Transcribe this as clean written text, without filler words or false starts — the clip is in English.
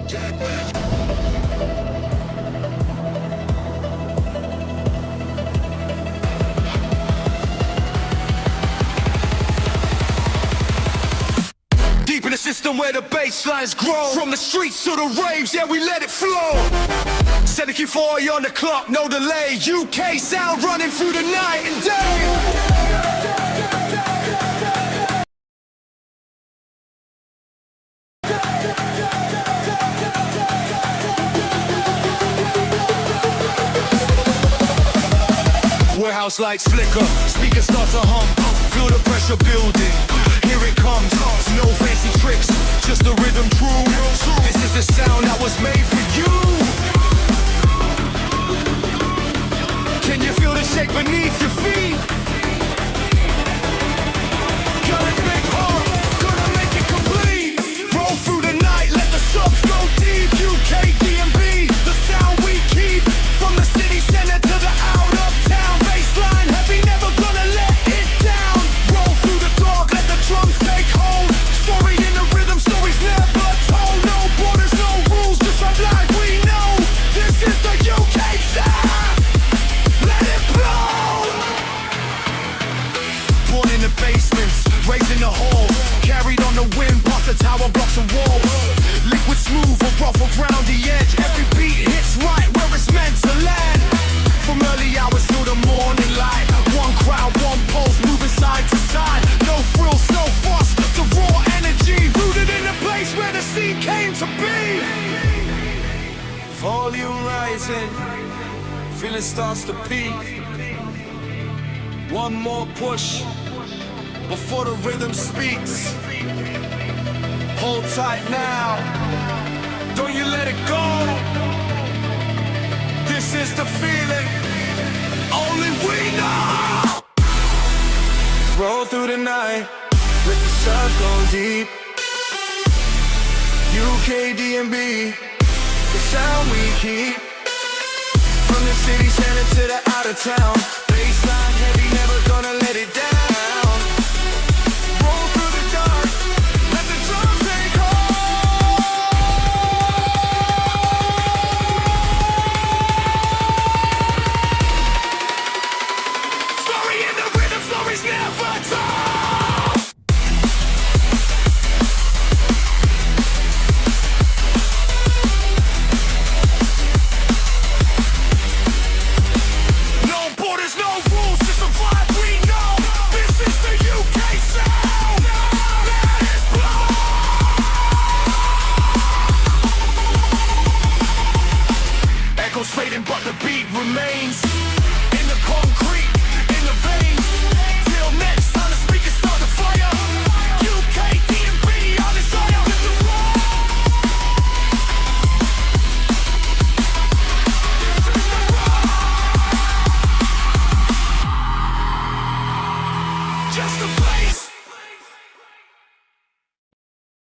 Deep in the system where the bass lines grow. From the streets to the raves, yeah, we let it flow. Set a Q40 on the clock, no delay. UK sound running through the night and day. Warehouse lights flicker, speakers start to hum. Feel the pressure building, here it comes. No fancy tricks, just the rhythm true. This is the sound that was made for you. Can you feel the shake beneath your feet? Gonna make hard, gonna make it complete. Roll through the night, let the subs go deep. UK DMB, the sound we keep. From the city center to the out of town. Baseline heavy, never gonna let it down. Roll through the dark, let the drums take hold. Story in the rhythm, stories never told. No borders, no rules, just run like we know. This is the UK sound. Let it blow. Born in the basements, raised in the halls. Carried on the wind, past the tower blocks and walls. Liquid smooth or rough around the edge. Every beat hits right where it's meant to land. From early hours till the morning light. One crowd, one pulse, moving side to side. No frills, no fuss, the raw energy. Rooted in the place where the scene came to be. Volume rising, feeling starts to peak. One more push before the rhythm speaks. Hold tight now, don't you let it go. This is the feeling only we know. Roll through the night, let the sun go deep. UK DMB, the sound we keep. From the city center to the out of town.